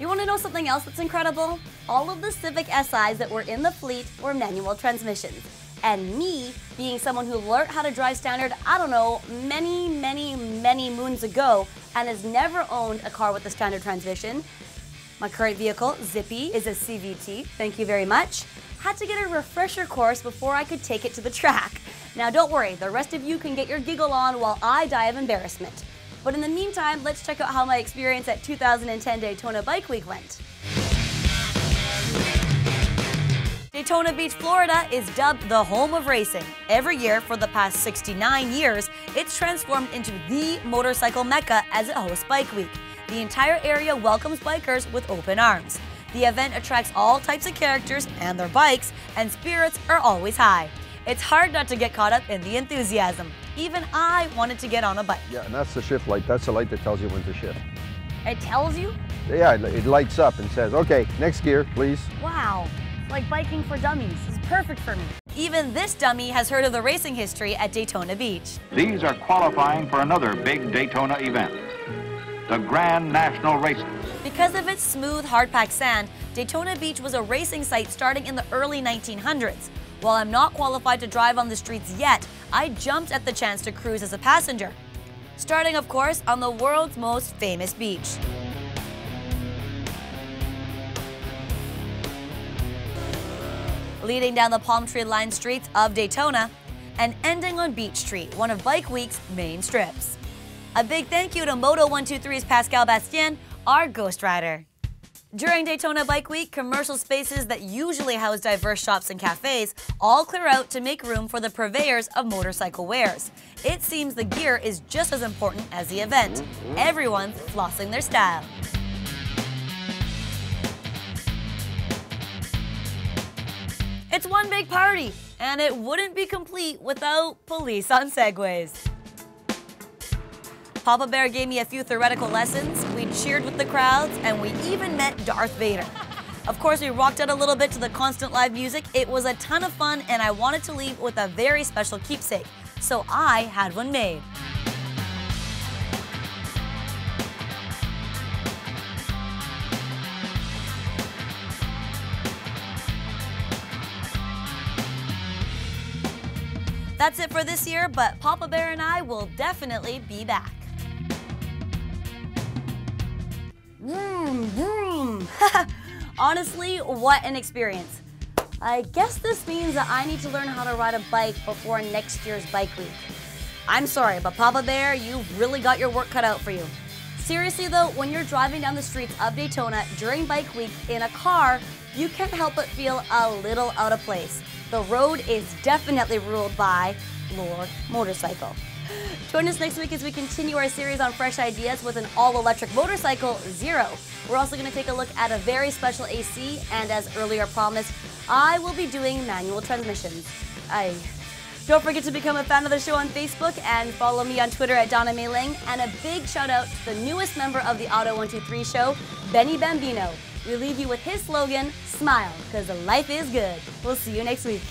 You want to know something else that's incredible? All of the Civic SIs that were in the fleet were manual transmissions. And me, being someone who learned how to drive standard, I don't know, many moons ago, and has never owned a car with a standard transmission. My current vehicle, Zippy, is a CVT, thank you very much. Had to get a refresher course before I could take it to the track. Now don't worry, the rest of you can get your giggle on while I die of embarrassment. But in the meantime, let's check out how my experience at 2010 Daytona Bike Week went. Daytona Beach, Florida is dubbed the home of racing. Every year for the past 69 years, it's transformed into the motorcycle mecca as it hosts Bike Week. The entire area welcomes bikers with open arms. The event attracts all types of characters and their bikes, and spirits are always high. It's hard not to get caught up in the enthusiasm. Even I wanted to get on a bike. Yeah, and that's the shift light. That's the light that tells you when to shift. It tells you? Yeah, it lights up and says, okay, next gear, please. Wow. Like biking for dummies. It's perfect for me. Even this dummy has heard of the racing history at Daytona Beach. These are qualifying for another big Daytona event, the Grand National Races. Because of its smooth, hard-packed sand, Daytona Beach was a racing site starting in the early 1900s. While I'm not qualified to drive on the streets yet, I jumped at the chance to cruise as a passenger. Starting, of course, on the world's most famous beach. Leading down the palm tree-lined streets of Daytona, and ending on Beach Street, one of Bike Week's main strips. A big thank you to Auto123's Pascal Bastien, our Ghost Rider. During Daytona Bike Week, commercial spaces that usually house diverse shops and cafes all clear out to make room for the purveyors of motorcycle wares. It seems the gear is just as important as the event. Everyone's flossing their style. It's one big party, and it wouldn't be complete without police on Segways. Papa Bear gave me a few theoretical lessons, we cheered with the crowds, and we even met Darth Vader. Of course, we rocked out a little bit to the constant live music. It was a ton of fun, and I wanted to leave with a very special keepsake, so I had one made. That's it for this year, but Papa Bear and I will definitely be back. Vroom, vroom. Honestly, what an experience. I guess this means that I need to learn how to ride a bike before next year's Bike Week. I'm sorry, but Papa Bear, you've really got your work cut out for you. Seriously though, when you're driving down the streets of Daytona during Bike Week in a car, you can't help but feel a little out of place. The road is definitely ruled by Lord Motorcycle. Join us next week as we continue our series on fresh ideas with an all-electric motorcycle, Zero. We're also going to take a look at a very special AC, and as earlier promised, I will be doing manual transmissions. Don't forget to become a fan of the show on Facebook and follow me on Twitter at Donna Mailing, and a big shout out to the newest member of the Auto123 show, Benny Bambino. We leave you with his slogan, smile, because life is good. We'll see you next week.